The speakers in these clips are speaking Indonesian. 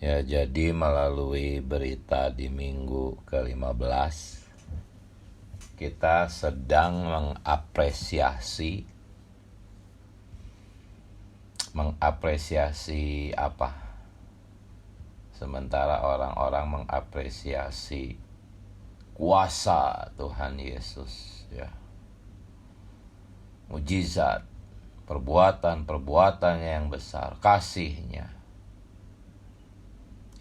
Ya, jadi melalui berita di minggu ke-15, kita sedang mengapresiasi apa? Sementara orang-orang mengapresiasi kuasa Tuhan Yesus, ya. Mujizat, perbuatan-perbuatannya yang besar, kasihnya.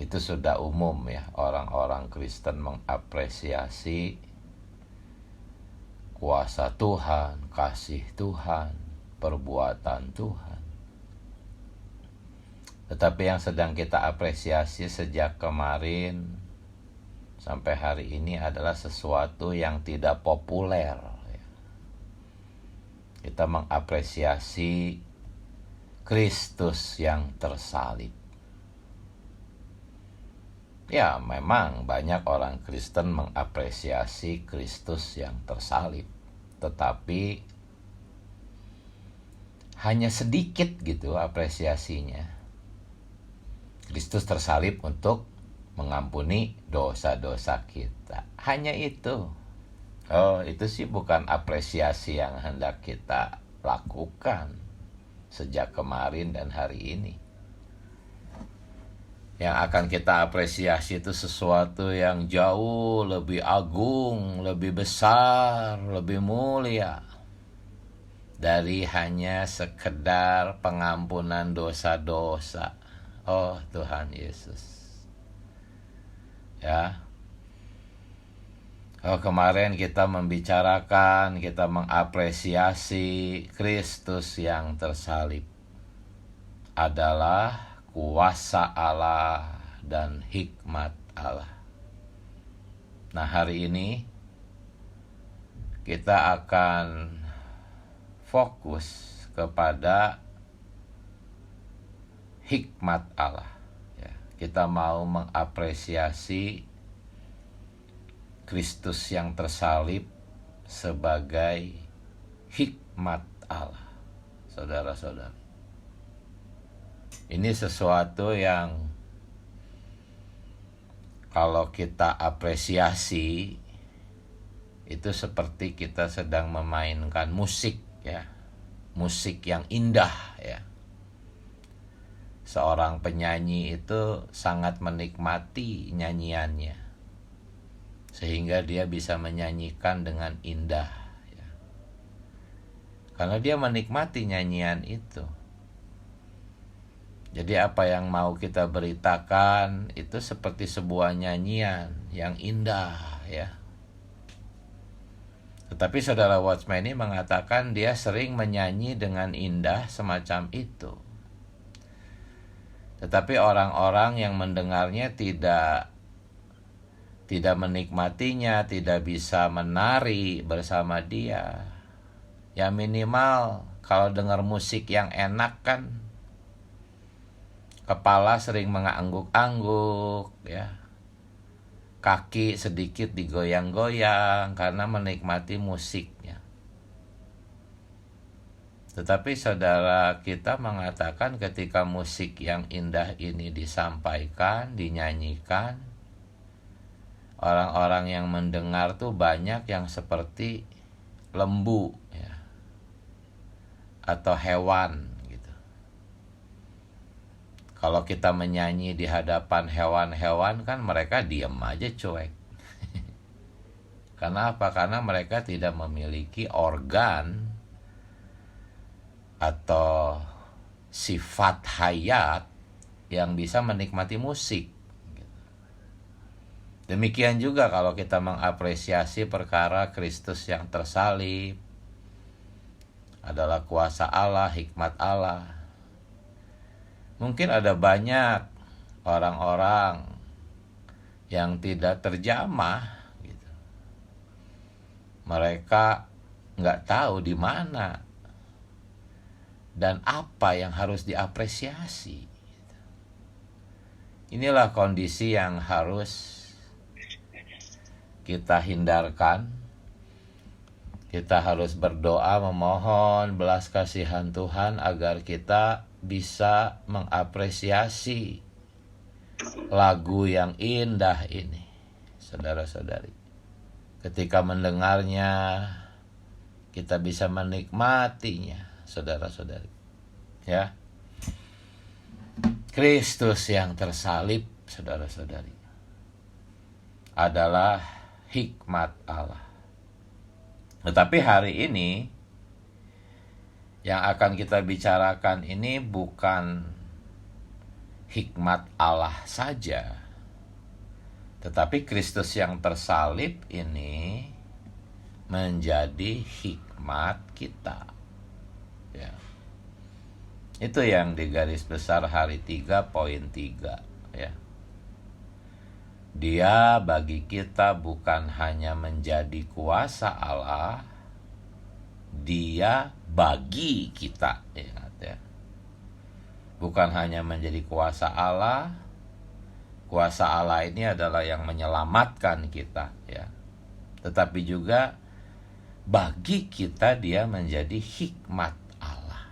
Itu sudah umum ya, orang-orang Kristen mengapresiasi kuasa Tuhan, kasih Tuhan, perbuatan Tuhan. Tetapi yang sedang kita apresiasi sejak kemarin sampai hari ini adalah sesuatu yang tidak populer. Kita mengapresiasi Kristus yang tersalib. Ya, memang banyak orang Kristen mengapresiasi Kristus yang tersalib. Tetapi hanya sedikit gitu apresiasinya. Kristus tersalib untuk mengampuni dosa-dosa kita. Hanya itu. Oh, itu sih bukan apresiasi yang hendak kita lakukan sejak kemarin dan hari ini. Yang akan kita apresiasi itu sesuatu yang jauh lebih agung, lebih besar, lebih mulia dari hanya sekedar pengampunan dosa-dosa. Oh Tuhan Yesus. Ya. Oh, kemarin kita membicarakan, kita mengapresiasi Kristus yang tersalib adalah kuasa Allah dan hikmat Allah. Nah, hari ini kita akan fokus kepada hikmat Allah. Ya, kita mau mengapresiasi Kristus yang tersalib sebagai hikmat Allah. Saudara-saudara, ini sesuatu yang kalau kita apresiasi itu seperti kita sedang memainkan musik, ya. Musik yang indah, ya. Seorang penyanyi itu sangat menikmati nyanyiannya, sehingga dia bisa menyanyikan dengan indah, ya. Karena dia menikmati nyanyian itu. Jadi apa yang mau kita beritakan itu seperti sebuah nyanyian yang indah, ya. Tetapi saudara Watchman ini mengatakan dia sering menyanyi dengan indah semacam itu. Tetapi orang-orang yang mendengarnya tidak menikmatinya, tidak bisa menari bersama dia. Ya minimal kalau dengar musik yang enak kan kepala sering mengangguk-angguk, ya. Kaki sedikit digoyang-goyang karena menikmati musiknya. Tetapi saudara kita mengatakan ketika musik yang indah ini disampaikan, dinyanyikan, orang-orang yang mendengar tuh banyak yang seperti lembu, ya, atau hewan gitu. Kalau kita menyanyi di hadapan hewan-hewan kan mereka diam aja cuek. Karena apa? Karena mereka tidak memiliki organ atau sifat hayat yang bisa menikmati musik. Demikian juga kalau kita mengapresiasi perkara Kristus yang tersalib adalah kuasa Allah, hikmat Allah. Mungkin ada banyak orang-orang yang tidak terjamah gitu. Mereka nggak tahu di mana dan apa yang harus diapresiasi. Inilah kondisi yang harus kita hindarkan. Kita harus berdoa memohon belas kasihan Tuhan agar kita bisa mengapresiasi lagu yang indah ini, saudara-saudari. Ketika mendengarnya, kita bisa menikmatinya, saudara-saudari. Ya, Kristus yang tersalib, saudara-saudari, adalah hikmat Allah. Tetapi hari ini yang akan kita bicarakan ini bukan hikmat Allah saja, tetapi Kristus yang tersalib ini menjadi hikmat kita. Ya. Itu yang di garis besar hari 3.3, ya. Dia bagi kita bukan hanya menjadi kuasa Allah, Dia bagi kita, ingat ya. Bukan hanya menjadi kuasa Allah. Kuasa Allah ini adalah yang menyelamatkan kita, ya. Tetapi juga bagi kita Dia menjadi hikmat Allah.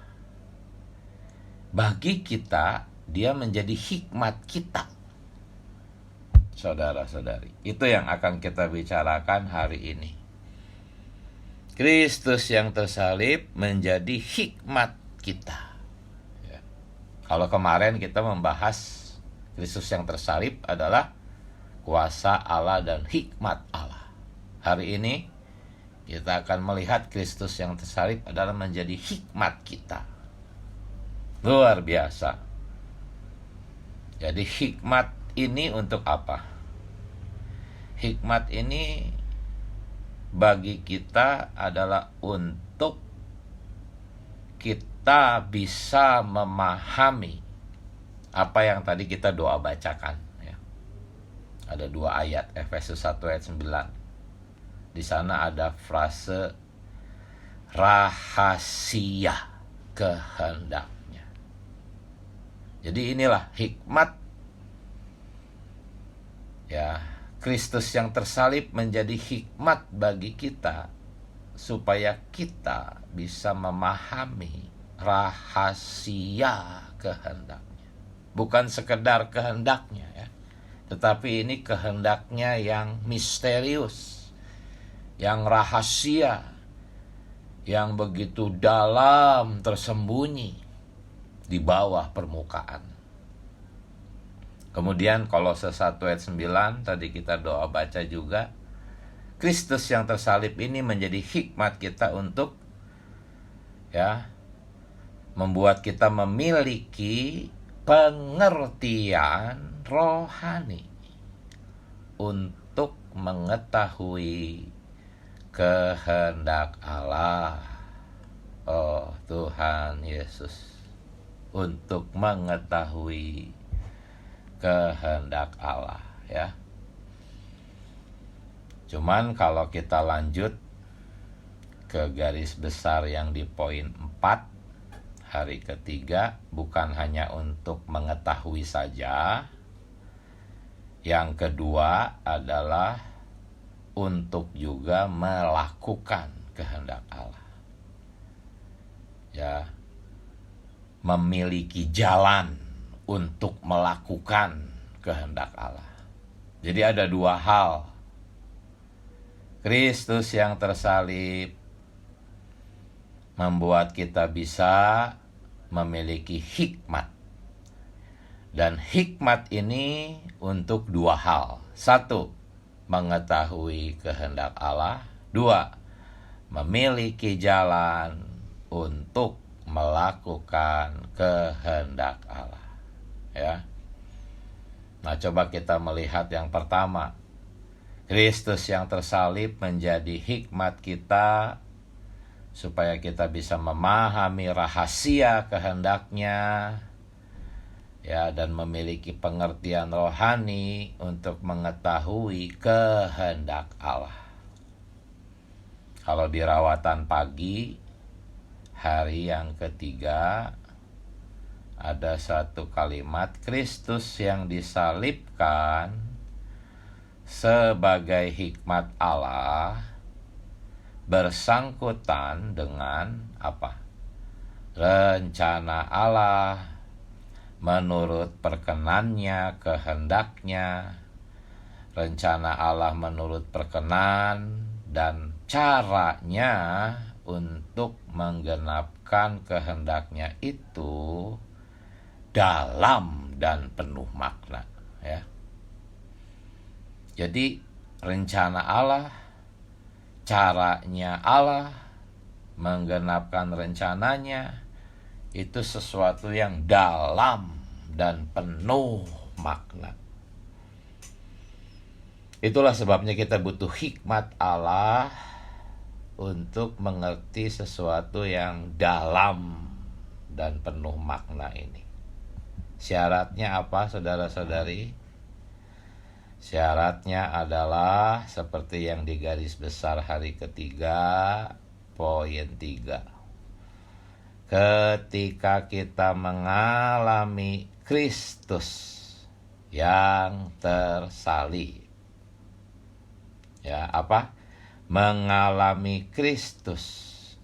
Bagi kita Dia menjadi hikmat kita. Saudara-saudari, itu yang akan kita bicarakan hari ini. Kristus yang tersalib menjadi hikmat kita. Ya. Kalau kemarin kita membahas Kristus yang tersalib adalah kuasa Allah dan hikmat Allah. Hari ini kita akan melihat Kristus yang tersalib adalah menjadi hikmat kita. Luar biasa. Jadi hikmat ini untuk apa? Hikmat ini bagi kita adalah untuk kita bisa memahami apa yang tadi kita doa bacakan, ya. Ada 2 ayat, Efesus 1 ayat 9. Di sana ada frase rahasia kehendaknya. Jadi inilah hikmat, ya. Kristus yang tersalib menjadi hikmat bagi kita supaya kita bisa memahami rahasia kehendaknya. Bukan sekedar kehendaknya, ya, tetapi ini kehendaknya yang misterius, yang rahasia, yang begitu dalam, tersembunyi di bawah permukaan. Kemudian Kolose 1 ayat 9 tadi kita doa baca juga, Kristus yang tersalib ini menjadi hikmat kita untuk, ya, membuat kita memiliki pengertian rohani untuk mengetahui kehendak Allah. Oh Tuhan Yesus, untuk mengetahui kehendak Allah, ya. Cuman kalau kita lanjut ke garis besar yang di poin 4 hari ketiga, bukan hanya untuk mengetahui saja. Yang kedua adalah untuk juga melakukan kehendak Allah, ya. Memiliki jalan untuk melakukan kehendak Allah. Jadi ada 2 hal. Kristus yang tersalib membuat kita bisa memiliki hikmat. Dan hikmat ini untuk 2 hal. 1, mengetahui kehendak Allah. 2, memiliki jalan untuk melakukan kehendak Allah. Ya. Nah, coba kita melihat yang pertama. Kristus yang tersalib menjadi hikmat kita supaya kita bisa memahami rahasia kehendaknya, ya, dan memiliki pengertian rohani untuk mengetahui kehendak Allah. Kalau di rawatan pagi hari yang ketiga, ada satu kalimat, Kristus yang disalibkan sebagai hikmat Allah bersangkutan dengan apa? Rencana Allah menurut perkenannya, kehendaknya, rencana Allah menurut perkenan, dan caranya untuk menggenapkan kehendaknya itu dalam dan penuh makna, ya. Jadi rencana Allah, caranya Allah menggenapkan rencananya itu sesuatu yang dalam dan penuh makna. Itulah sebabnya kita butuh hikmat Allah untuk mengerti sesuatu yang dalam dan penuh makna ini. Syaratnya apa, saudara-saudari? Syaratnya adalah seperti yang di garis besar hari ketiga, poin 3. Ketika kita mengalami Kristus yang tersalib. Ya, apa? Mengalami Kristus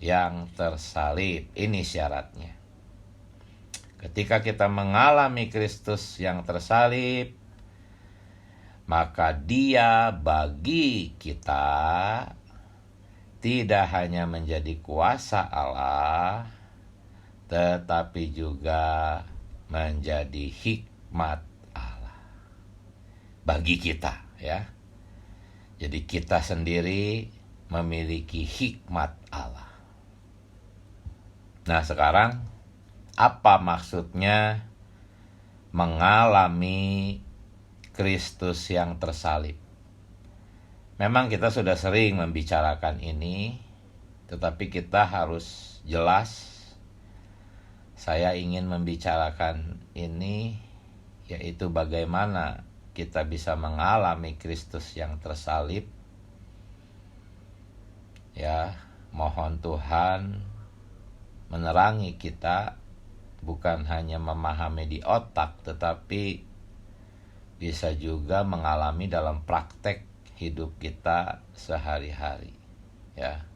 yang tersalib. Ini syaratnya. Ketika kita mengalami Kristus yang tersalib, maka Dia bagi kita tidak hanya menjadi kuasa Allah, tetapi juga menjadi hikmat Allah bagi kita, ya. Jadi kita sendiri memiliki hikmat Allah. Nah, sekarang apa maksudnya mengalami Kristus yang tersalib? Memang kita sudah sering membicarakan ini, tetapi kita harus jelas. Saya ingin membicarakan ini, yaitu bagaimana kita bisa mengalami Kristus yang tersalib. Ya, mohon Tuhan menerangi kita, bukan hanya memahami di otak, tetapi bisa juga mengalami dalam praktek hidup kita sehari-hari, ya.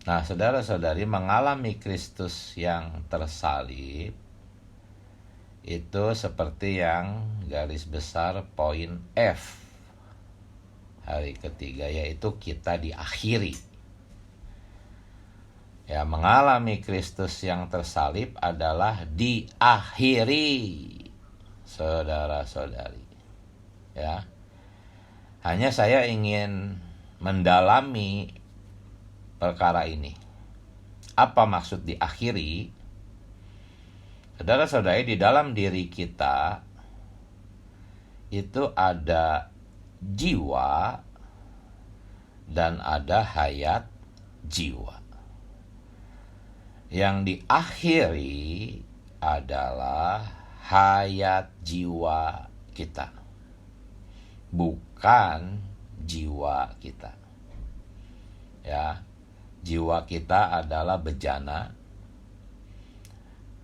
Nah, saudara-saudari, mengalami Kristus yang tersalib itu seperti yang garis besar poin F hari ketiga, yaitu kita diakhiri. Ya, mengalami Kristus yang tersalib adalah diakhiri, saudara-saudari. Ya. Hanya saya ingin mendalami perkara ini. Apa maksud diakhiri? Saudara-saudari, di dalam diri kita itu ada jiwa dan ada hayat jiwa. Yang diakhiri adalah hayat jiwa kita, bukan jiwa kita. Ya, jiwa kita adalah bejana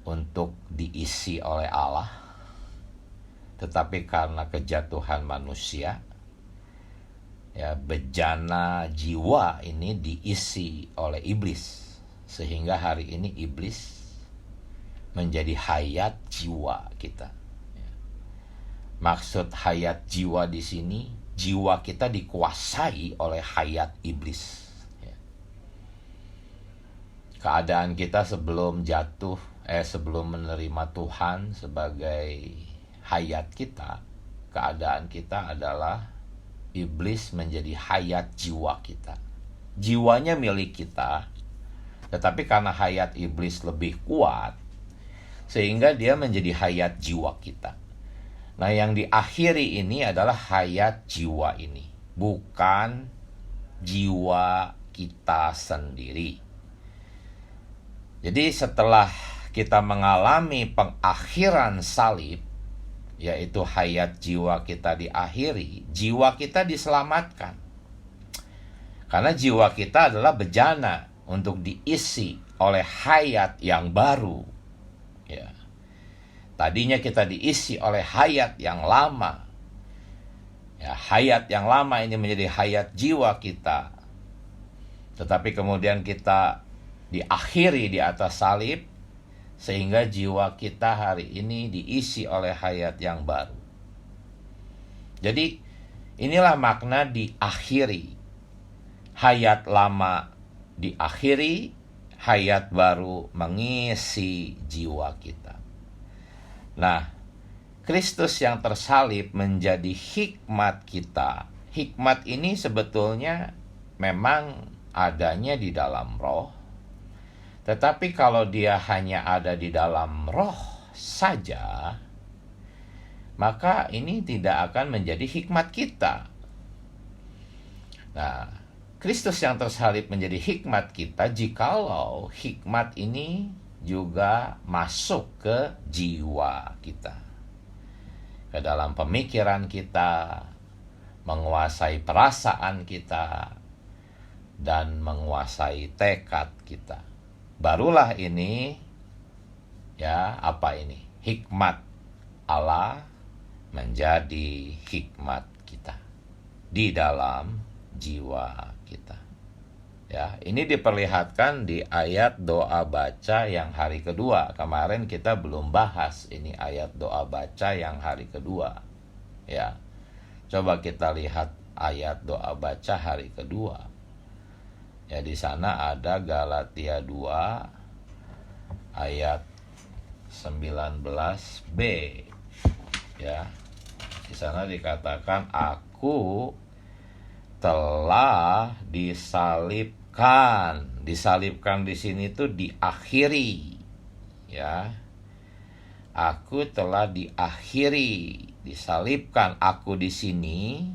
untuk diisi oleh Allah, tetapi karena kejatuhan manusia, ya, bejana jiwa ini diisi oleh iblis, sehingga hari ini iblis menjadi hayat jiwa kita. Maksud hayat jiwa di sini, jiwa kita dikuasai oleh hayat iblis. Keadaan kita sebelum sebelum menerima Tuhan sebagai hayat kita, keadaan kita adalah iblis menjadi hayat jiwa kita. Jiwanya milik kita, tetapi karena hayat iblis lebih kuat, sehingga dia menjadi hayat jiwa kita. Nah, yang diakhiri ini adalah hayat jiwa ini, bukan jiwa kita sendiri. Jadi setelah kita mengalami pengakhiran salib, yaitu hayat jiwa kita diakhiri, jiwa kita diselamatkan. Karena jiwa kita adalah bejana untuk diisi oleh hayat yang baru. Ya. Tadinya kita diisi oleh hayat yang lama. Ya, hayat yang lama ini menjadi hayat jiwa kita. Tetapi kemudian kita diakhiri di atas salib, sehingga jiwa kita hari ini diisi oleh hayat yang baru. Jadi inilah makna diakhiri. Hayat lama diakhiri, hayat baru mengisi jiwa kita. Nah, Kristus yang tersalib menjadi hikmat kita. Hikmat ini sebetulnya memang adanya di dalam roh. Tetapi kalau dia hanya ada di dalam roh saja, maka ini tidak akan menjadi hikmat kita. Nah, Kristus yang tersalib menjadi hikmat kita jikalau hikmat ini juga masuk ke jiwa kita, ke dalam pemikiran kita, menguasai perasaan kita, dan menguasai tekad kita. Barulah ini, hikmat Allah menjadi hikmat kita di dalam jiwa kita. Ya, ini diperlihatkan di ayat doa baca yang hari kedua. Kemarin kita belum bahas ini ayat doa baca yang hari kedua. Ya. Coba kita lihat ayat doa baca hari kedua. Ya, di sana ada Galatia 2 ayat 19b. Ya. Di sana dikatakan aku telah disalibkan. Disalibkan di sini tuh diakhiri. Ya. Aku telah diakhiri, disalibkan. Aku di sini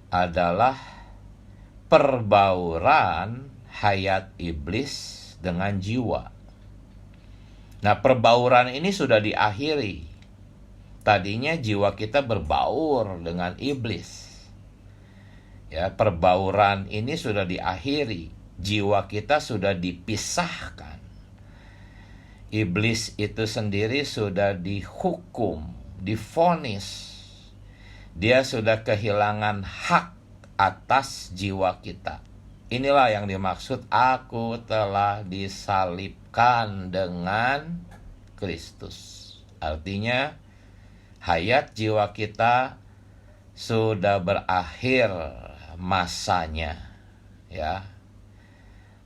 adalah perbauran hayat iblis dengan jiwa. Nah, perbauran ini sudah diakhiri. Tadinya jiwa kita berbaur dengan iblis. Ya, perbauran ini sudah diakhiri. Jiwa kita sudah dipisahkan. Iblis itu sendiri sudah dihukum, divonis. Dia sudah kehilangan hak atas jiwa kita. Inilah yang dimaksud aku telah disalibkan dengan Kristus. Artinya hayat jiwa kita sudah berakhir masanya, ya.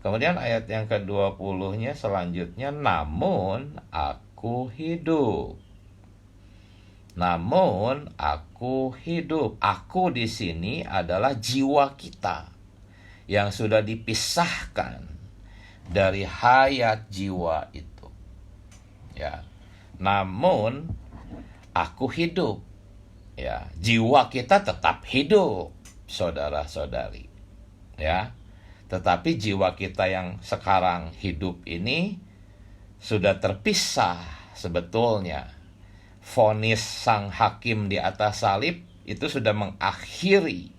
Kemudian ayat yang ke-20-nya selanjutnya, namun aku hidup. Namun aku hidup. Aku di sini adalah jiwa kita yang sudah dipisahkan dari hayat jiwa itu. Ya. Namun aku hidup. Ya, jiwa kita tetap hidup, saudara-saudari. Ya. Tetapi jiwa kita yang sekarang hidup ini sudah terpisah sebetulnya. Vonis sang hakim di atas salib itu sudah mengakhiri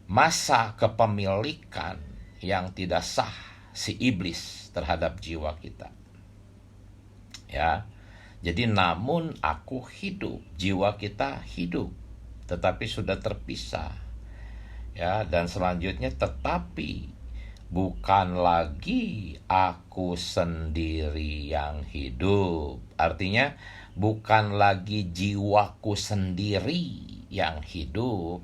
masa kepemilikan yang tidak sah si iblis terhadap jiwa kita. Ya. Jadi namun aku hidup, jiwa kita hidup, tetapi sudah terpisah. Ya, dan selanjutnya tetapi bukan lagi aku sendiri yang hidup. Artinya bukan lagi jiwaku sendiri yang hidup,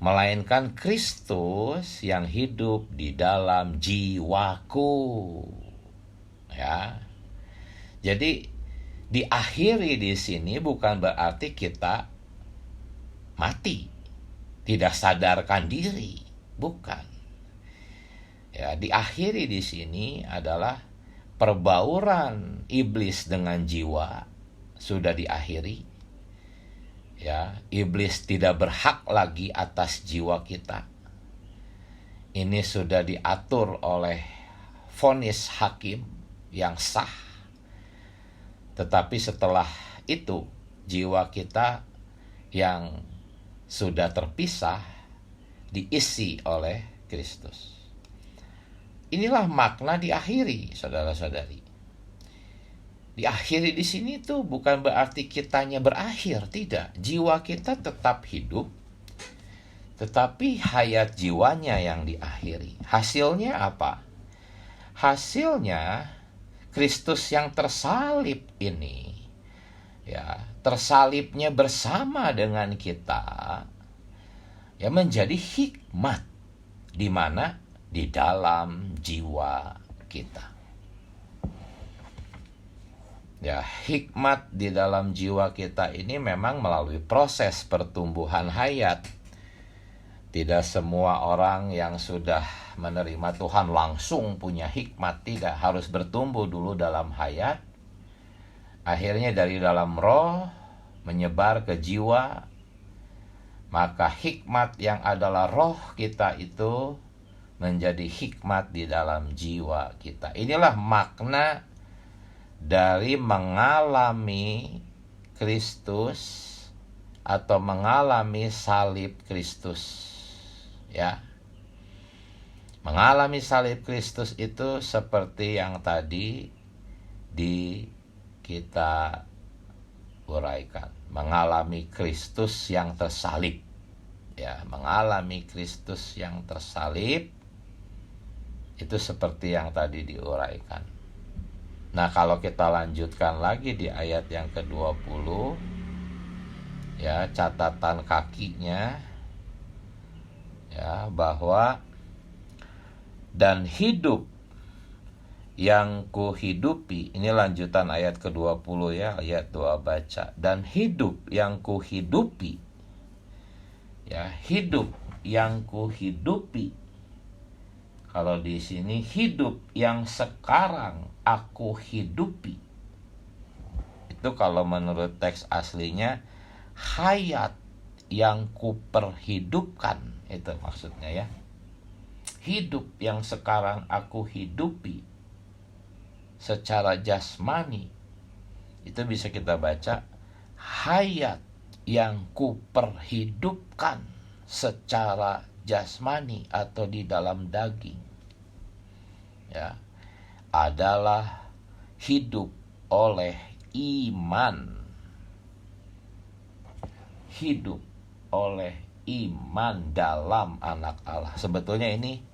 melainkan Kristus yang hidup di dalam jiwaku. Ya. Jadi diakhiri di sini bukan berarti kita mati, tidak sadarkan diri, bukan. Ya, diakhiri di sini adalah perbauran iblis dengan jiwa sudah diakhiri. Ya, iblis tidak berhak lagi atas jiwa kita. Ini sudah diatur oleh vonis hakim yang sah. Tetapi setelah itu, jiwa kita yang sudah terpisah diisi oleh Kristus. Inilah makna diakhiri, saudara-saudari. Diakhiri di sini tuh bukan berarti kitanya berakhir, tidak. Jiwa kita tetap hidup, tetapi hayat jiwanya yang diakhiri. Hasilnya apa? Hasilnya Kristus yang tersalib ini, ya, tersalibnya bersama dengan kita, ya, menjadi hikmat di mana di dalam jiwa kita. Ya, hikmat di dalam jiwa kita ini memang melalui proses pertumbuhan hayat. Tidak semua orang yang sudah menerima Tuhan langsung punya hikmat, tidak, harus bertumbuh dulu dalam hayat. Akhirnya dari dalam roh menyebar ke jiwa. Maka hikmat yang adalah roh kita itu menjadi hikmat di dalam jiwa kita. Inilah makna dari mengalami Kristus atau mengalami salib Kristus, ya. Mengalami salib Kristus itu seperti yang tadi kita uraikan, mengalami Kristus yang tersalib, ya, mengalami Kristus yang tersalib itu seperti yang tadi diuraikan. Nah, kalau kita lanjutkan lagi di ayat yang ke-20, ya, catatan kakinya, ya, bahwa dan hidup yang kuhidupi, ini lanjutan ayat ke-20 ya, ayat 2 baca. Dan hidup yang kuhidupi, ya, hidup yang kuhidupi. Kalau di sini hidup yang sekarang aku hidupi. Itu kalau menurut teks aslinya hayat yang kuperhidupkan, itu maksudnya, ya. Hidup yang sekarang aku hidupi secara jasmani, itu bisa kita baca hayat yang kuperhidupkan secara jasmani atau di dalam daging, ya, adalah hidup oleh iman. Hidup oleh iman dalam anak Allah. Sebetulnya ini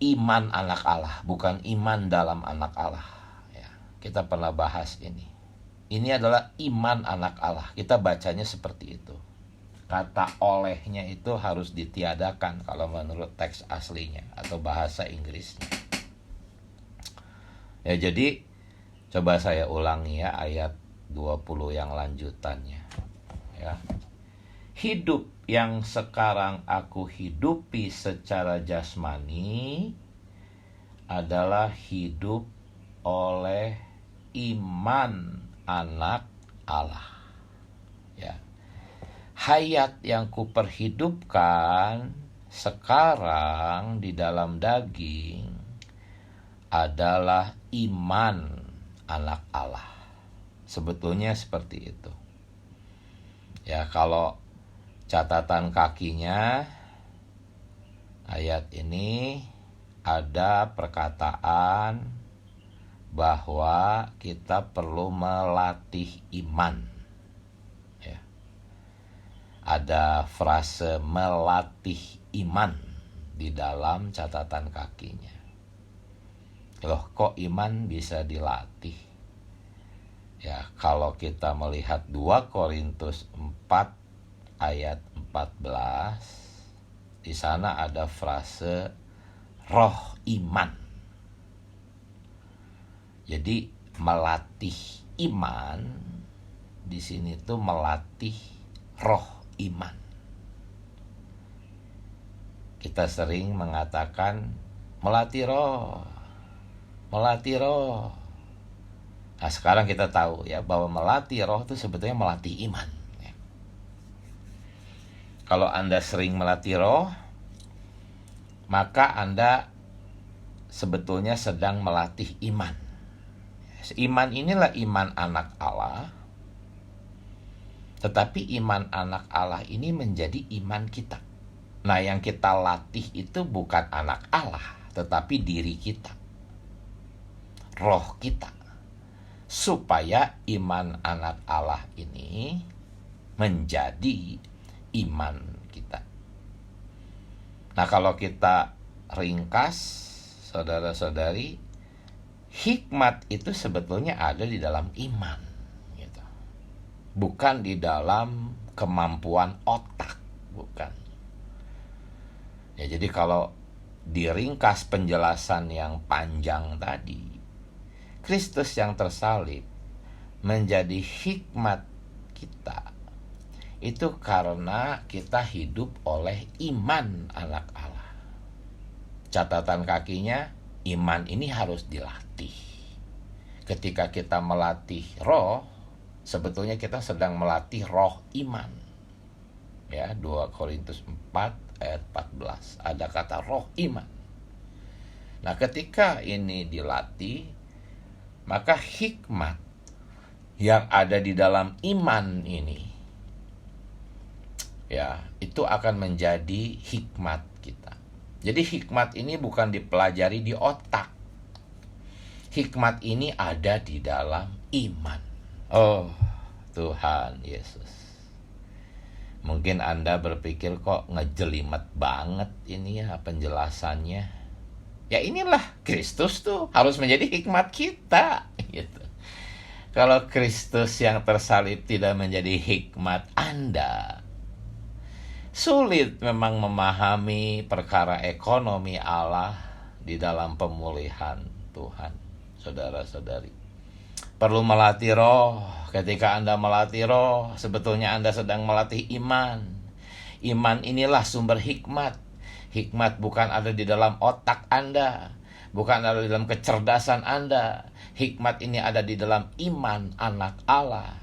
iman anak Allah, bukan iman dalam anak Allah, ya. Kita pernah bahas ini. Ini adalah iman anak Allah. Kita bacanya seperti itu. Kata olehnya itu harus ditiadakan kalau menurut teks aslinya atau bahasa Inggrisnya. Ya, jadi coba saya ulangi, ya, ayat 20 yang lanjutannya, ya. Hidup yang sekarang aku hidupi secara jasmani adalah hidup oleh iman anak Allah, ya. Hayat yang kuperhidupkan sekarang di dalam daging adalah iman anak Allah. Sebetulnya seperti itu, ya. Kalau catatan kakinya ayat ini ada perkataan bahwa kita perlu melatih iman, ya. Ada frase melatih iman di dalam catatan kakinya. Loh, kok iman bisa dilatih? Ya, kalau kita melihat 2 Korintus 4 ayat 14, di sana ada frase roh iman. Jadi melatih iman di sini tuh melatih roh iman. Kita sering mengatakan melatih roh. Nah, sekarang kita tahu, ya, bahwa melatih roh itu sebetulnya melatih iman, ya. Kalau Anda sering melatih roh, maka Anda sebetulnya sedang melatih iman. Iman inilah iman anak Allah. Tetapi iman anak Allah ini menjadi iman kita. Nah, yang kita latih itu bukan anak Allah, tetapi diri kita, roh kita, supaya iman anak Allah ini menjadi iman kita. Nah, kalau kita ringkas, saudara-saudari, hikmat itu sebetulnya ada di dalam iman, gitu. Bukan di dalam kemampuan otak, bukan. Ya, jadi kalau diringkas penjelasan yang panjang tadi, Kristus yang tersalib menjadi hikmat kita itu karena kita hidup oleh iman anak Allah. Catatan kakinya, iman ini harus dilatih. Ketika kita melatih roh, sebetulnya kita sedang melatih roh iman. Ya, 2 Korintus 4 ayat 14. Ada kata roh iman. Nah, ketika ini dilatih, maka hikmat yang ada di dalam iman ini, ya, itu akan menjadi hikmat kita. Jadi hikmat ini bukan dipelajari di otak. Hikmat ini ada di dalam iman. Oh, Tuhan Yesus. Mungkin Anda berpikir kok ngejelimet banget ini ya penjelasannya. Ya inilah Kristus tuh harus menjadi hikmat kita, gitu. Kalau Kristus yang tersalib tidak menjadi hikmat Anda, sulit memang memahami perkara ekonomi Allah di dalam pemulihan Tuhan, saudara-saudari. Perlu melatih roh. Ketika Anda melatih roh, sebetulnya Anda sedang melatih iman. Iman inilah sumber hikmat. Hikmat bukan ada di dalam otak Anda, bukan ada di dalam kecerdasan Anda. Hikmat ini ada di dalam iman anak Allah.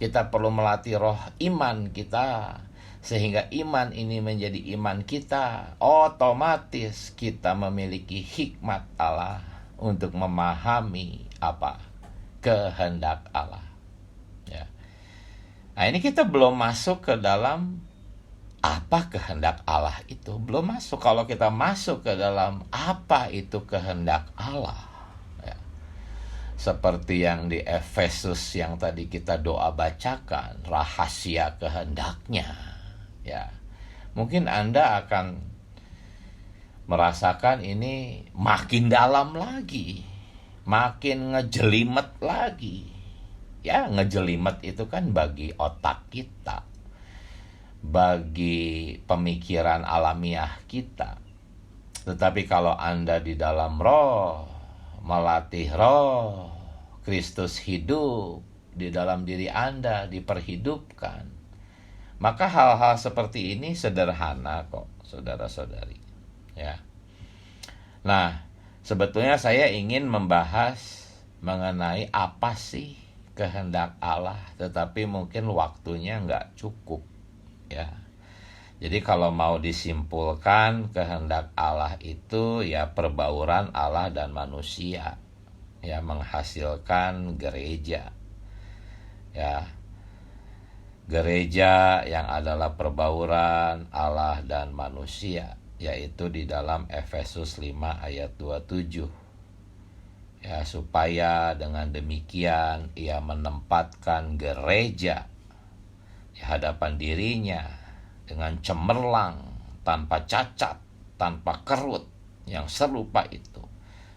Kita perlu melatih roh iman kita, sehingga iman ini menjadi iman kita. Otomatis kita memiliki hikmat Allah untuk memahami apa? Kehendak Allah. Ya. Nah, ini kita belum masuk ke dalam apa kehendak Allah itu. Belum masuk. Kalau kita masuk ke dalam apa itu kehendak Allah, ya, seperti yang di Efesus yang tadi kita doa bacakan, rahasia kehendaknya, ya, mungkin Anda akan merasakan ini makin dalam lagi, makin ngejelimet lagi. Ya, ngejelimet itu kan bagi otak kita, bagi pemikiran alamiah kita. Tetapi kalau Anda di dalam roh, melatih roh, Kristus hidup di dalam diri Anda, diperhidupkan, maka hal-hal seperti ini sederhana kok, saudara-saudari. Ya. Nah, sebetulnya saya ingin membahas mengenai apa sih kehendak Allah, tetapi mungkin waktunya nggak cukup, ya. Jadi kalau mau disimpulkan, kehendak Allah itu ya perbauran Allah dan manusia, ya, menghasilkan gereja, ya. Gereja yang adalah perbauran Allah dan manusia, yaitu di dalam Efesus 5 ayat 27. Ya, supaya dengan demikian ia menempatkan gereja di hadapan dirinya dengan cemerlang, tanpa cacat, tanpa kerut, yang serupa itu,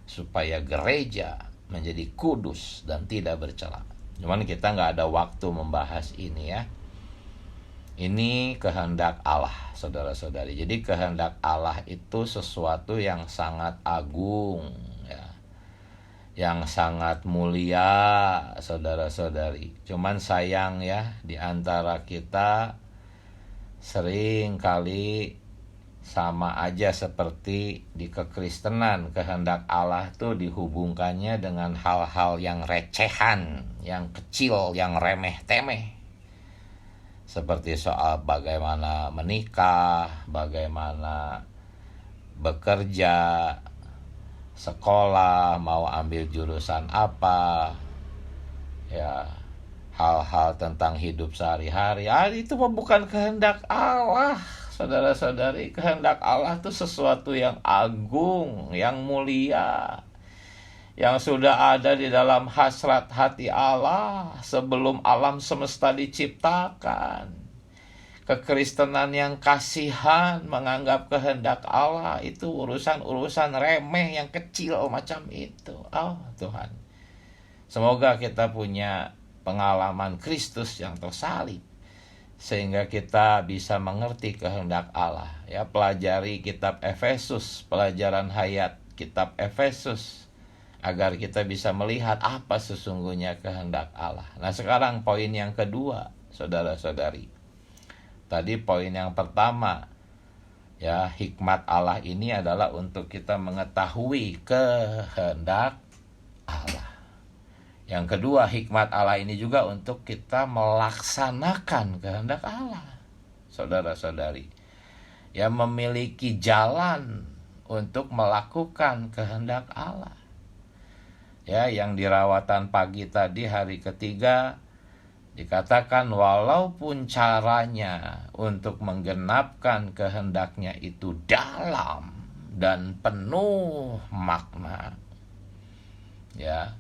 supaya gereja menjadi kudus dan tidak bercela. Cuman kita nggak ada waktu membahas ini, ya. Ini kehendak Allah, saudara-saudari. Jadi kehendak Allah itu sesuatu yang sangat agung, ya, yang sangat mulia, saudara-saudari. Cuman sayang, ya, di antara kita sering kali sama aja seperti di kekristenan, kehendak Allah tuh dihubungkannya dengan hal-hal yang recehan, yang kecil, yang remeh-temeh. Seperti soal bagaimana menikah, bagaimana bekerja, sekolah, mau ambil jurusan apa, ya, hal-hal tentang hidup sehari-hari. Itu bukan kehendak Allah, saudara-saudari. Kehendak Allah itu sesuatu yang agung, yang mulia, yang sudah ada di dalam hasrat hati Allah sebelum alam semesta diciptakan. Kekristenan yang kasihan, menganggap kehendak Allah itu urusan-urusan remeh yang kecil macam itu. Oh Tuhan, semoga kita punya pengalaman Kristus yang tersalib, sehingga kita bisa mengerti kehendak Allah. Ya, pelajari kitab Efesus, pelajaran hayat kitab Efesus, agar kita bisa melihat apa sesungguhnya kehendak Allah. Nah, sekarang poin yang kedua, saudara-saudari. Tadi poin yang pertama, ya, hikmat Allah ini adalah untuk kita mengetahui kehendak Allah. Yang kedua, hikmat Allah ini juga untuk kita melaksanakan kehendak Allah. Saudara-saudari, ya, memiliki jalan untuk melakukan kehendak Allah. Ya, yang di rawatan pagi tadi hari ketiga dikatakan walaupun caranya untuk menggenapkan kehendaknya itu dalam dan penuh makna, ya,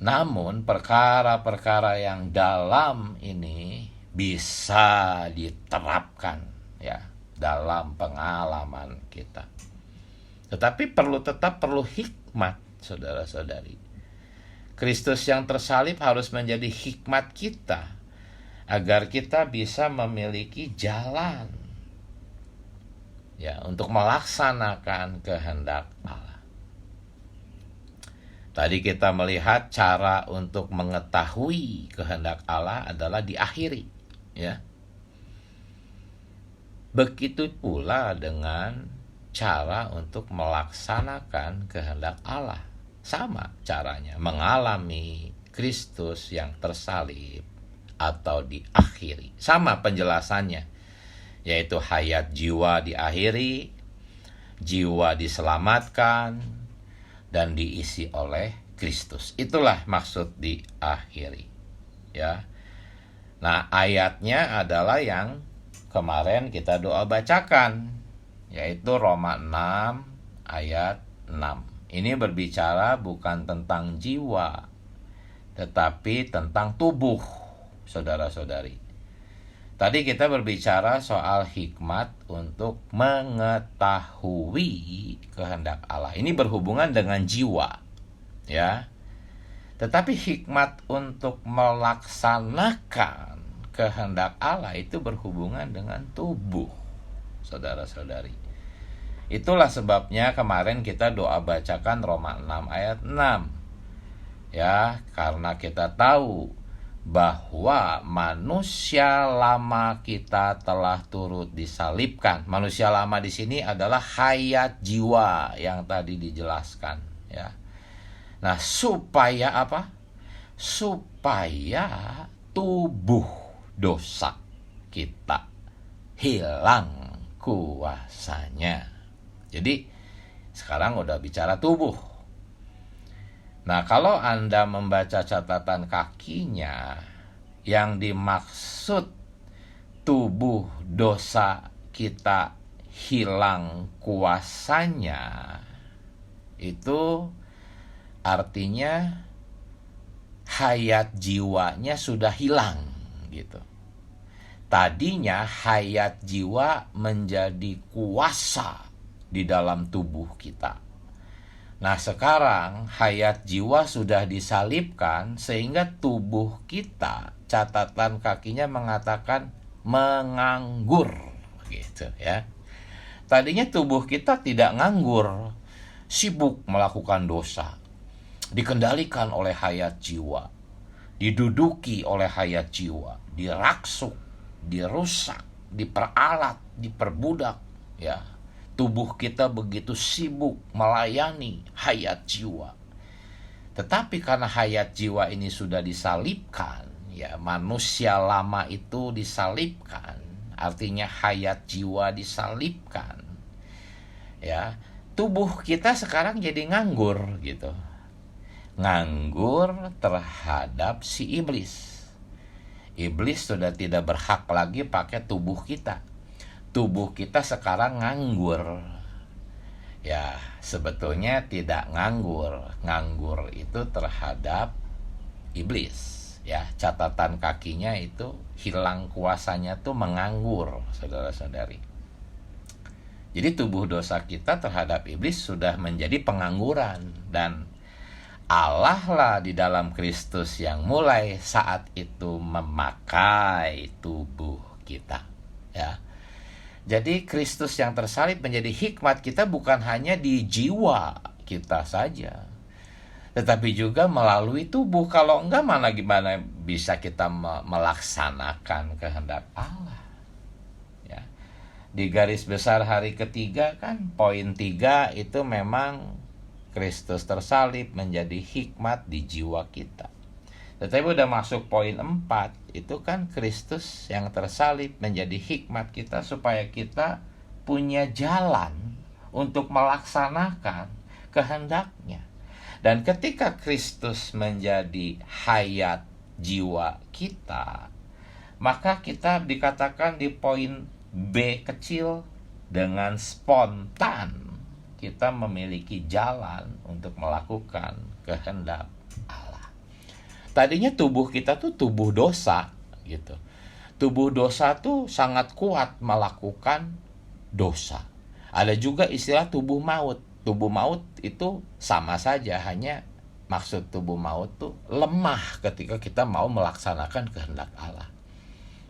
namun perkara-perkara yang dalam ini bisa diterapkan, ya, dalam pengalaman kita. Tetapi tetap perlu hikmat, saudara-saudari. Kristus yang tersalib harus menjadi hikmat kita, agar kita bisa memiliki jalan, ya, untuk melaksanakan kehendak Allah. Tadi kita melihat cara untuk mengetahui kehendak Allah adalah diakhiri, ya. Begitu pula dengan cara untuk melaksanakan kehendak Allah. Sama caranya, mengalami Kristus yang tersalib atau diakhiri. Sama penjelasannya, yaitu hayat jiwa diakhiri, jiwa diselamatkan, dan diisi oleh Kristus. Itulah maksud diakhiri, ya. Nah, ayatnya adalah yang kemarin kita doa bacakan, yaitu Roma 6 ayat 6. Ini berbicara bukan tentang jiwa, tetapi tentang tubuh, saudara-saudari. Tadi kita berbicara soal hikmat untuk mengetahui kehendak Allah. Ini berhubungan dengan jiwa, ya. Tetapi hikmat untuk melaksanakan kehendak Allah itu berhubungan dengan tubuh, saudara-saudari. Itulah sebabnya kemarin kita doa bacakan Roma 6 ayat 6. Ya, karena kita tahu bahwa manusia lama kita telah turut disalibkan. Manusia lama di sini adalah hayat jiwa yang tadi dijelaskan, ya. Nah, supaya apa? Supaya tubuh dosa kita hilang kuasanya. Jadi sekarang udah bicara tubuh. Nah, kalau Anda membaca catatan kakinya, yang dimaksud tubuh dosa kita hilang kuasanya, itu artinya hayat jiwanya sudah hilang, gitu. Tadinya hayat jiwa menjadi kuasa di dalam tubuh kita. Nah, sekarang hayat jiwa sudah disalibkan sehingga tubuh kita, catatan kakinya mengatakan menganggur, gitu, ya. Tadinya tubuh kita tidak nganggur, sibuk melakukan dosa, dikendalikan oleh hayat jiwa, diduduki oleh hayat jiwa, diraksuk, dirusak, diperalat, diperbudak, ya. Tubuh kita begitu sibuk melayani hayat jiwa. Tetapi karena hayat jiwa ini sudah disalibkan, ya, manusia lama itu disalibkan, artinya hayat jiwa disalibkan, ya. Tubuh kita sekarang jadi nganggur, gitu. Nganggur terhadap si iblis. Iblis sudah tidak berhak lagi pakai tubuh kita. Tubuh kita sekarang nganggur. Ya, sebetulnya tidak nganggur. Nganggur itu terhadap iblis, Ya, catatan kakinya itu hilang kuasanya tuh menganggur, saudara-saudari. Jadi tubuh dosa kita terhadap iblis sudah menjadi pengangguran, dan Allah lah di dalam Kristus yang mulai saat itu memakai tubuh kita. Ya. Jadi Kristus yang tersalib menjadi hikmat kita bukan hanya di jiwa kita saja, tetapi juga melalui tubuh. Kalau enggak, mana gimana bisa kita melaksanakan kehendak Allah. Ya. Di garis besar hari ketiga kan, poin 3 itu memang Kristus tersalib menjadi hikmat di jiwa kita. Tetapi udah masuk poin 4, itu kan Kristus yang tersalib menjadi hikmat kita supaya kita punya jalan untuk melaksanakan kehendaknya. Dan ketika Kristus menjadi hayat jiwa kita, maka kita dikatakan di poin B kecil, dengan spontan kita memiliki jalan untuk melakukan kehendak Allah. Tadinya tubuh kita tuh tubuh dosa gitu. Tubuh dosa tuh sangat kuat melakukan dosa. Ada juga istilah tubuh maut. Tubuh maut itu sama saja, hanya maksud tubuh maut tuh lemah ketika kita mau melaksanakan kehendak Allah.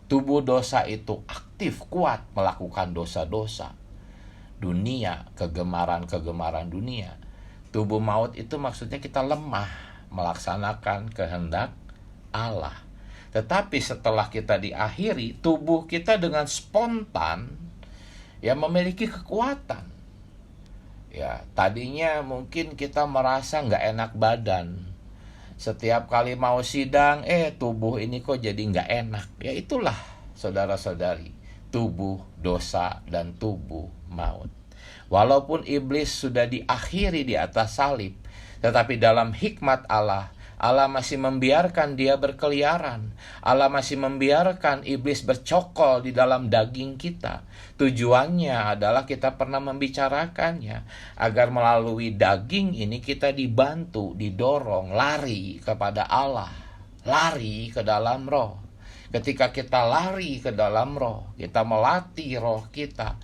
Tubuh dosa itu aktif, kuat melakukan dosa-dosa dunia, kegemaran-kegemaran dunia. Tubuh maut itu maksudnya kita lemah melaksanakan kehendak Allah. Tetapi setelah kita diakhiri, tubuh kita dengan spontan ya memiliki kekuatan. Ya, tadinya mungkin kita merasa nggak enak badan. Setiap kali mau sidang, tubuh ini kok jadi nggak enak. Ya itulah, saudara-saudari, tubuh dosa dan tubuh maut. Walaupun iblis sudah diakhiri di atas salib, tetapi dalam hikmat Allah, Allah masih membiarkan dia berkeliaran. Allah masih membiarkan iblis bercokol di dalam daging kita. Tujuannya adalah kita pernah membicarakannya, agar melalui daging ini kita dibantu, didorong, lari kepada Allah, lari ke dalam roh. Ketika kita lari ke dalam roh, kita melatih roh kita,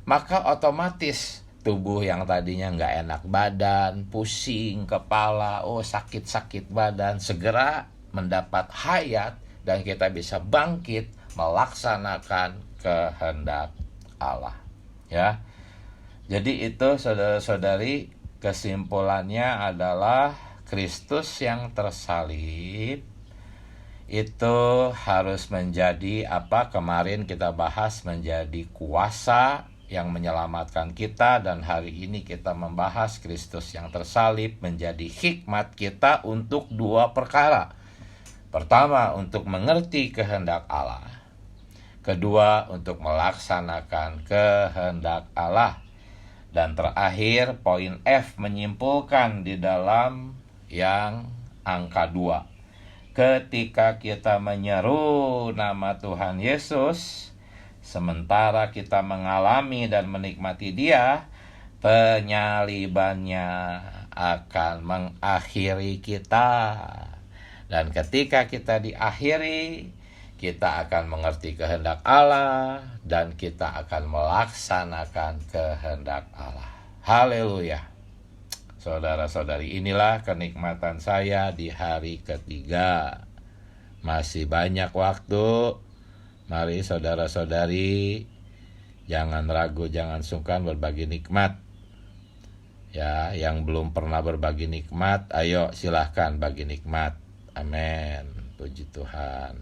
maka otomatis tubuh yang tadinya nggak enak badan, pusing kepala, sakit-sakit badan, segera mendapat hayat dan kita bisa bangkit melaksanakan kehendak Allah. Ya, jadi itu saudara-saudari, kesimpulannya adalah Kristus yang tersalib itu harus menjadi apa kemarin kita bahas, menjadi kuasa yang menyelamatkan kita, dan hari ini kita membahas Kristus yang tersalib menjadi hikmat kita untuk 2 perkara. Pertama, untuk mengerti kehendak Allah. Kedua, untuk melaksanakan kehendak Allah. Dan terakhir, poin F menyimpulkan di dalam yang angka 2. Ketika kita menyeru nama Tuhan Yesus, sementara kita mengalami dan menikmati Dia, penyalibannya akan mengakhiri kita. Dan ketika kita diakhiri, kita akan mengerti kehendak Allah dan kita akan melaksanakan kehendak Allah. Haleluya. Saudara-saudari, inilah kenikmatan saya di hari ketiga. Masih banyak waktu. Mari saudara-saudari, jangan ragu, jangan sungkan berbagi nikmat. Ya, yang belum pernah berbagi nikmat, ayo silahkan bagi nikmat. Amin. Puji Tuhan.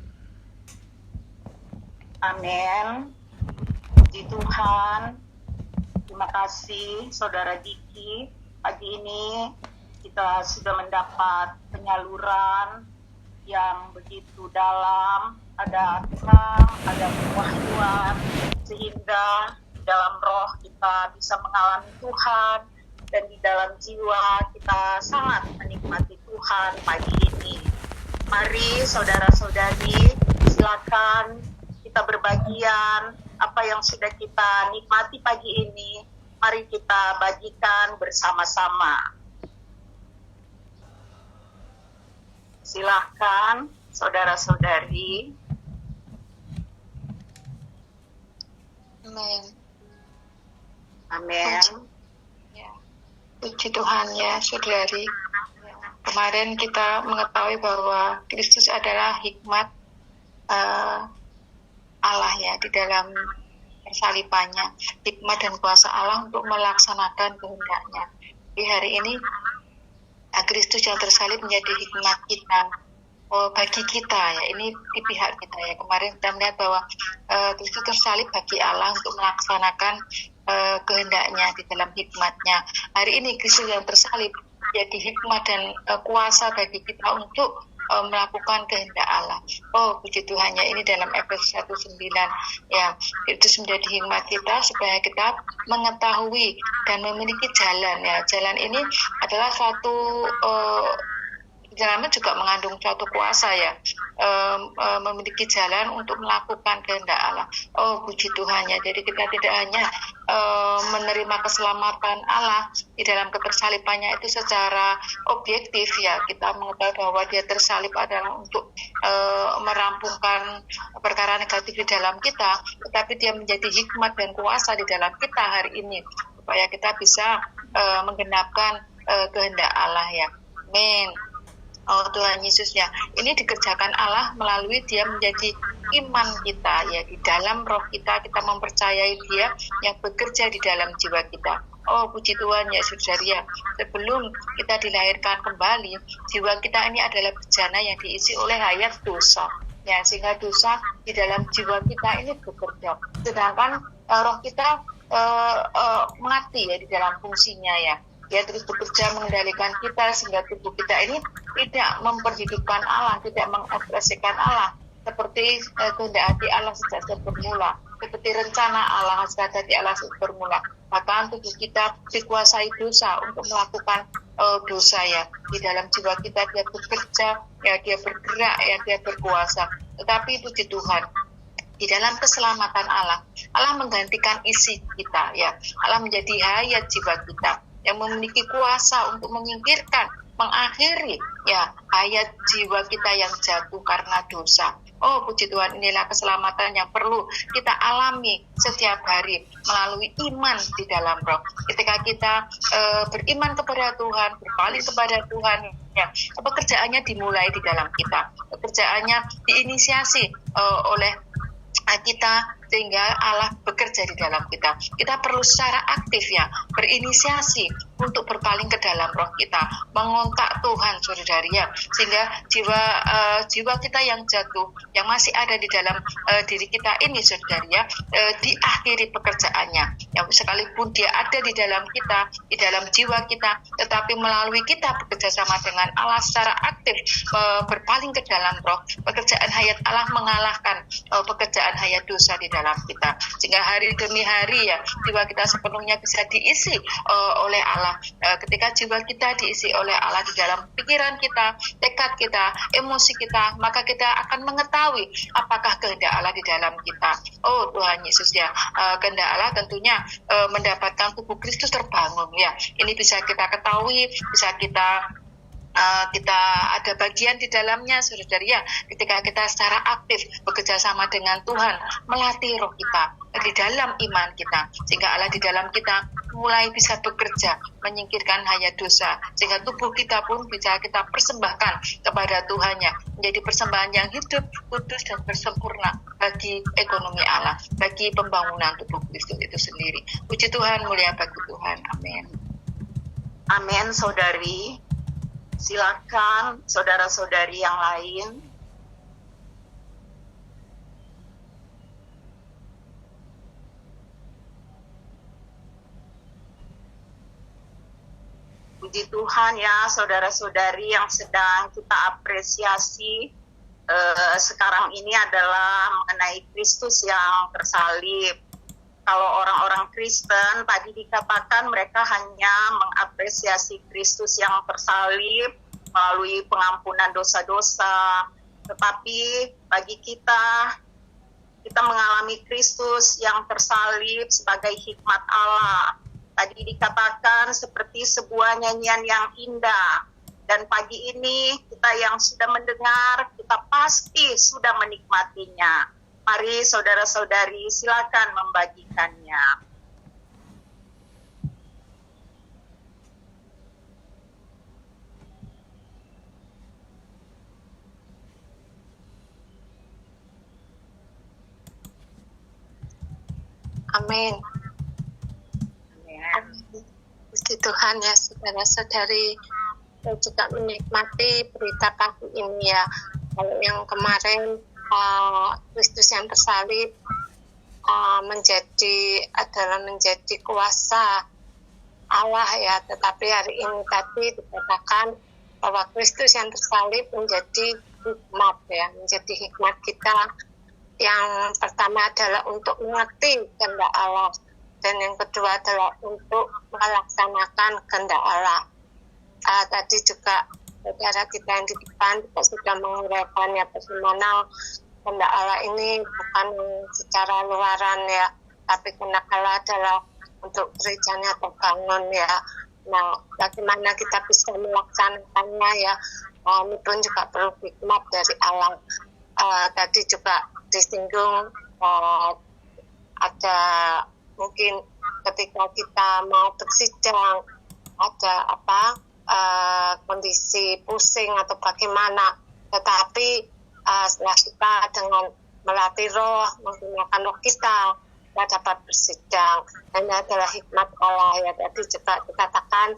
Amin. Puji Tuhan. Terima kasih Saudara Diki. Pagi ini kita sudah mendapat penyaluran yang begitu dalam, ada terang, ada kewahyuan, sehingga dalam roh kita bisa mengalami Tuhan, dan di dalam jiwa kita sangat menikmati Tuhan pagi ini. Mari saudara-saudari, silakan kita berbagian apa yang sudah kita nikmati pagi ini. Mari kita bagikan bersama-sama. Silahkan saudara-saudari. Amin. Amin. Ya. Puji Tuhan ya, saudari. Kemarin kita mengetahui bahwa Kristus adalah hikmat Allah ya di dalam persalipannya, hikmat dan kuasa Allah untuk melaksanakan kehendaknya. Di hari ini Kristus yang tersalib menjadi hikmat kita, bagi kita ya, ini di pihak kita ya. Kemarin kita melihat bahwa Kristus tersalib bagi Allah untuk melaksanakan kehendaknya di dalam hikmatnya. Hari ini Kristus yang tersalib jadi hikmat dan kuasa bagi kita untuk melakukan kehendak Allah. Oh, puji Tuhan ya, ini dalam Efesus 1:9 ya, Kristus menjadi hikmat kita supaya kita mengetahui dan memiliki jalan ya. Jalan ini adalah suatu jalan juga mengandung suatu kuasa ya, memiliki jalan untuk melakukan kehendak Allah. Oh, puji Tuhan ya. Jadi kita tidak hanya menerima keselamatan Allah di dalam ketersalipannya itu secara objektif ya. Kita mengetahui bahwa dia tersalib adalah untuk merampungkan perkara negatif di dalam kita, tetapi dia menjadi hikmat dan kuasa di dalam kita hari ini supaya kita bisa menggenapkan kehendak Allah ya. Amin. Oh Tuhan Yesus ya, ini dikerjakan Allah melalui dia menjadi iman kita ya, di dalam roh kita mempercayai dia yang bekerja di dalam jiwa kita. Oh puji Tuhan ya saudari ya, sebelum kita dilahirkan kembali, jiwa kita ini adalah bejana yang diisi oleh hayat dosa ya, sehingga dosa di dalam jiwa kita ini bekerja, sedangkan roh kita mati ya di dalam fungsinya ya. Dia terus bekerja mengendalikan kita sehingga tubuh kita ini tidak memperhidupkan Allah, tidak mengekspresikan Allah seperti kehendak hati Allah sejak bermula, seperti rencana Allah sejak hati Allah bermula. Bahkan tubuh kita dikuasai dosa untuk melakukan dosa ya. Di dalam jiwa kita dia bekerja ya, dia bergerak ya, dia berkuasa. Tetapi puji Tuhan, di dalam keselamatan Allah menggantikan isi kita ya. Allah menjadi hayat jiwa kita yang memiliki kuasa untuk menyingkirkan, mengakhiri ya hayat jiwa kita yang jatuh karena dosa. Oh puji Tuhan, inilah keselamatan yang perlu kita alami setiap hari melalui iman di dalam roh. Ketika kita beriman kepada Tuhan, berpaling kepada Tuhan ya, pekerjaannya dimulai di dalam kita, pekerjaannya diinisiasi oleh kita sehingga Allah bekerja di dalam kita. Kita perlu secara aktif ya berinisiasi untuk berpaling ke dalam roh kita, mengontak Tuhan saudari ya, sehingga jiwa kita yang jatuh, yang masih ada di dalam diri kita ini saudari ya, diakhiri pekerjaannya. Yang sekalipun dia ada di dalam kita, di dalam jiwa kita, tetapi melalui kita bekerja sama dengan Allah secara aktif, berpaling ke dalam roh, pekerjaan hayat Allah mengalahkan pekerjaan hayat dosa di dalam kita, sehingga hari demi hari ya jiwa kita sepenuhnya bisa diisi oleh Allah. Ketika jiwa kita diisi oleh Allah di dalam pikiran kita, tekad kita, emosi kita, maka kita akan mengetahui apakah kehendak Allah di dalam kita. Oh Tuhan Yesus ya, kehendak Allah tentunya mendapatkan tubuh Kristus terbangun ya. Ini bisa kita ketahui, bisa kita ada bagian di dalamnya saudari ya, ketika kita secara aktif bekerja sama dengan Tuhan, melatih roh kita di dalam iman kita, sehingga Allah di dalam kita mulai bisa bekerja menyingkirkan hayat dosa, sehingga tubuh kita pun bisa kita persembahkan kepada Tuhannya, menjadi persembahan yang hidup, kudus dan bersempurna bagi ekonomi Allah, bagi pembangunan tubuh Kristus itu sendiri. Puji Tuhan, mulia bagi Tuhan. Amin. Amin saudari. Silakan saudara-saudari yang lain. Puji Tuhan ya saudara-saudari yang sedang kita apresiasi sekarang ini adalah mengenai Kristus yang tersalib. Kalau orang-orang Kristen tadi dikatakan mereka hanya mengapresiasi Kristus yang tersalib melalui pengampunan dosa-dosa. Tetapi bagi kita mengalami Kristus yang tersalib sebagai hikmat Allah. Tadi dikatakan seperti sebuah nyanyian yang indah. Dan pagi ini kita yang sudah mendengar, kita pasti sudah menikmatinya. Mari saudara-saudari silakan membagikannya. Amin. Puji Tuhan ya saudara-saudari, saya juga menikmati berita pagi ini ya. Kalau yang kemarin Kristus yang tersalib menjadi kuasa Allah ya, tetapi hari ini tadi dikatakan bahwa Kristus yang tersalib menjadi hikmat ya, menjadi hikmat kita. Yang pertama adalah untuk mengerti kehendak Allah, dan yang kedua adalah untuk melaksanakan kehendak Allah. Tadi juga saudara kita yang di depan juga sudah menguraikan ya, bagaimana kehendak Allah ini bukan secara luaran ya, tapi kehendak Allah adalah untuk gerejanya terbangun ya. Nah, bagaimana kita bisa melaksanakannya ya, ini pun juga perlu hikmat dari Allah. Tadi juga disinggung ada mungkin ketika kita mau bersidang ada kondisi pusing atau bagaimana, tetapi setelah kita dengan melatih roh, menggunakan roh kita dapat bersidang, dan ini adalah hikmat Allah ya. Tadi juga dikatakan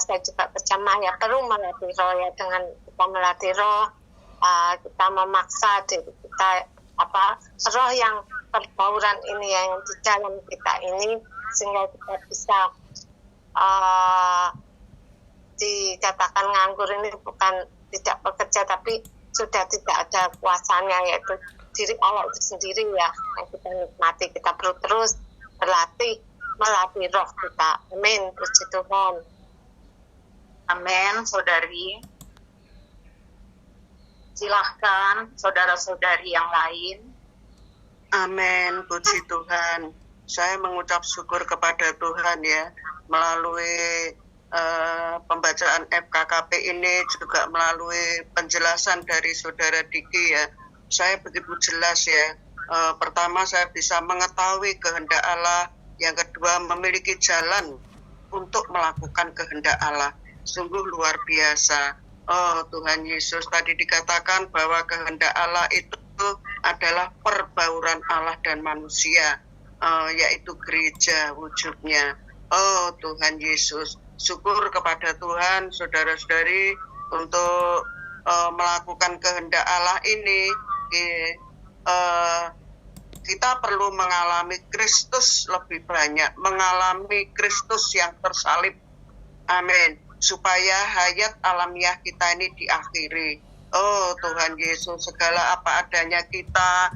saya juga berjamaah ya, perlu melatih roh ya. Dengan kita melatih roh, kita memaksa diri kita roh yang perbauran ini yang di dalam kita ini, sehingga kita bisa dikatakan nganggur ini bukan tidak bekerja, tapi sudah tidak ada kuasanya, yaitu diri Allah itu sendiri ya yang kita nikmati. Kita perlu terus melatih roh kita. Amin. Puji Tuhan. Amin, saudari. Silahkan saudara-saudari yang lain. Amin, puji Tuhan. Saya mengucap syukur kepada Tuhan ya, melalui pembacaan FKKP ini, juga melalui penjelasan dari saudara Diki ya. Saya begitu jelas ya. Pertama, saya bisa mengetahui kehendak Allah. Yang kedua, memiliki jalan untuk melakukan kehendak Allah. Sungguh luar biasa. Oh Tuhan Yesus, tadi dikatakan bahwa kehendak Allah itu adalah perbauran Allah dan manusia, yaitu gereja wujudnya. Oh Tuhan Yesus, syukur kepada Tuhan, saudara-saudari, untuk melakukan kehendak Allah ini. Kita perlu mengalami Kristus lebih banyak, mengalami Kristus yang tersalib. Amin. Supaya hayat alamiah kita ini diakhiri. Oh Tuhan Yesus, segala apa adanya kita,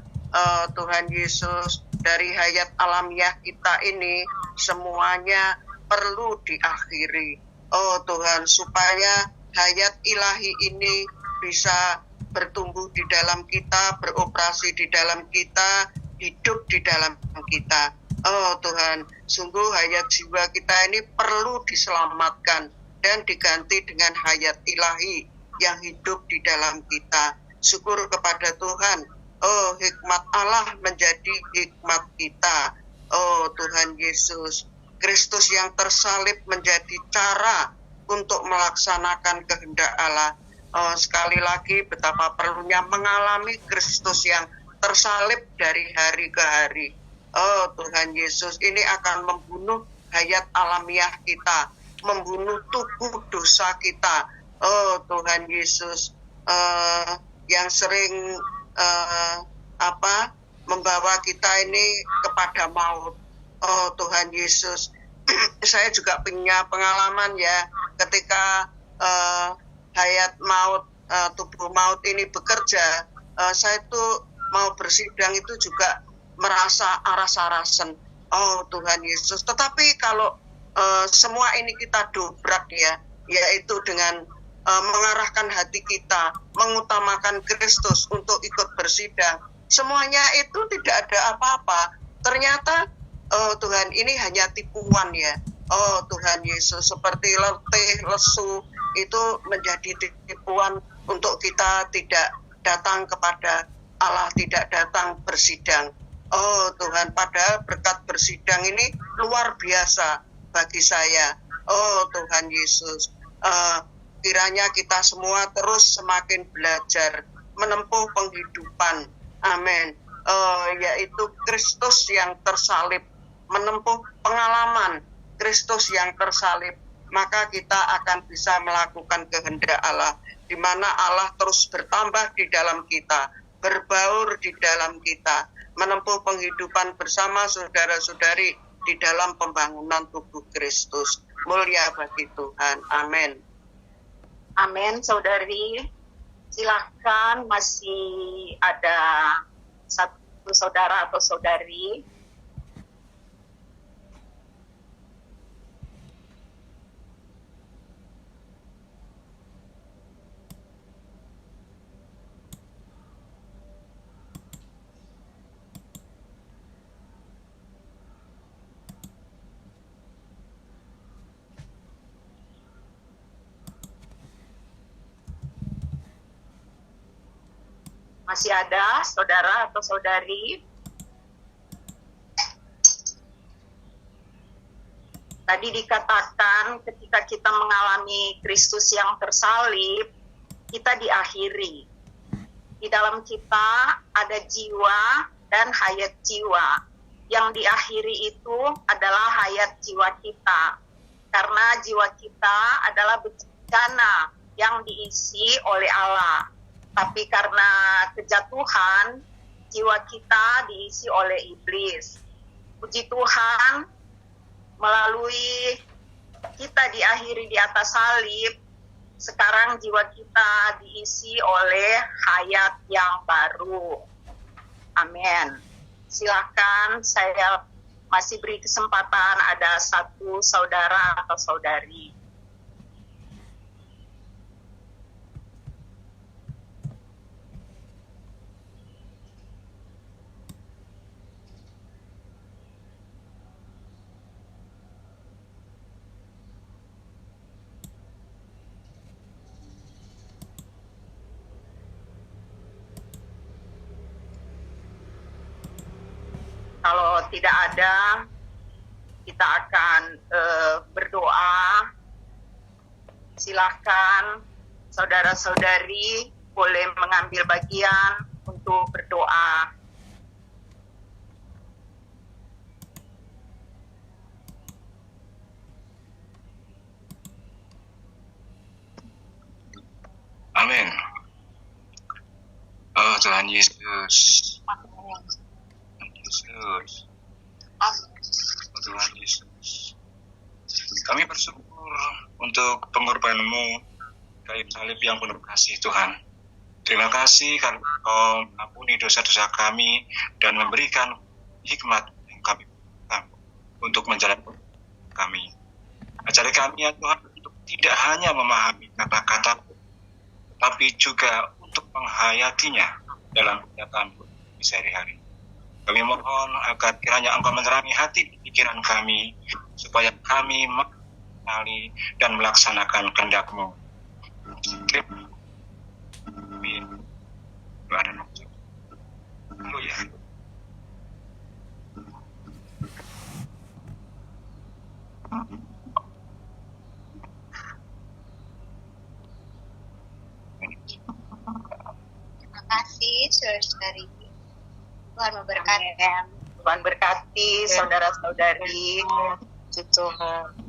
Tuhan Yesus, dari hayat alamiah kita ini semuanya perlu diakhiri. Oh Tuhan, supaya hayat ilahi ini bisa bertumbuh di dalam kita, beroperasi di dalam kita, hidup di dalam kita. Oh Tuhan, sungguh hayat jiwa kita ini perlu diselamatkan dan diganti dengan hayat ilahi yang hidup di dalam kita. Syukur kepada Tuhan. Oh, hikmat Allah menjadi hikmat kita. Oh Tuhan Yesus, Kristus yang tersalib menjadi cara untuk melaksanakan kehendak Allah. Oh, sekali lagi betapa perlunya mengalami Kristus yang tersalib dari hari ke hari. Oh Tuhan Yesus, ini akan membunuh hayat alamiah kita, membunuh tubuh dosa kita. Oh Tuhan Yesus, yang sering membawa kita ini kepada maut. Oh Tuhan Yesus, saya juga punya pengalaman ya, ketika hayat maut, tubuh maut ini bekerja, saya tuh mau bersidang itu juga merasa aras-arasan. Oh Tuhan Yesus, tetapi kalau semua ini kita dobrak ya, yaitu dengan mengarahkan hati kita, mengutamakan Kristus untuk ikut bersidang, semuanya itu tidak ada apa-apa. Ternyata Tuhan, ini hanya tipuan ya, Oh Tuhan Yesus, seperti letih, lesu, itu menjadi tipuan untuk kita tidak datang kepada Allah, tidak datang bersidang. Oh Tuhan, padahal berkat bersidang ini luar biasa bagi saya. Oh Tuhan Yesus, kiranya kita semua terus semakin belajar menempuh penghidupan, amin, yaitu Kristus yang tersalib, menempuh pengalaman Kristus yang tersalib, maka kita akan bisa melakukan kehendak Allah, di mana Allah terus bertambah di dalam kita, berbaur di dalam kita, menempuh penghidupan bersama saudara-saudari di dalam pembangunan tubuh Kristus. Mulia bagi Tuhan, amin. Amin, saudari. Silahkan, masih ada satu saudara atau saudari. Masih ada saudara atau saudari? Tadi dikatakan ketika kita mengalami Kristus yang tersalib, kita diakhiri. Di dalam kita ada jiwa dan hayat jiwa. Yang diakhiri itu adalah hayat jiwa kita. Karena jiwa kita adalah bencana yang diisi oleh Allah. Tapi karena kejatuhan, jiwa kita diisi oleh iblis. Puji Tuhan, melalui kita diakhiri di atas salib, sekarang jiwa kita diisi oleh hayat yang baru. Amin. Silakan, saya masih beri kesempatan ada satu saudara atau saudari. Kalau tidak ada, kita akan berdoa. Silahkan saudara-saudari boleh mengambil bagian untuk berdoa. Amin. Oh Tuhan Yesus. Yesus. Oh Tuhan Yesus, kami bersyukur untuk pengorbanan-Mu kayu salib yang penuh kasih Tuhan. Terima kasih karena Kau mengampuni dosa-dosa kami dan memberikan hikmat yang kami butuhkan untuk menjalankan kami. Ajari kami ya Tuhan untuk tidak hanya memahami kata-kata, tapi juga untuk menghayatinya dalam kenyataan sehari-hari. Kami mohon agar kiranya Engkau menerangi hati pikiran kami, supaya kami mengenali dan melaksanakan kehendak-Mu. Amin. Haleluya. Terima kasih, saudari. Tuhan memberkati. Tuhan berkati saudara-saudari. Tuhan.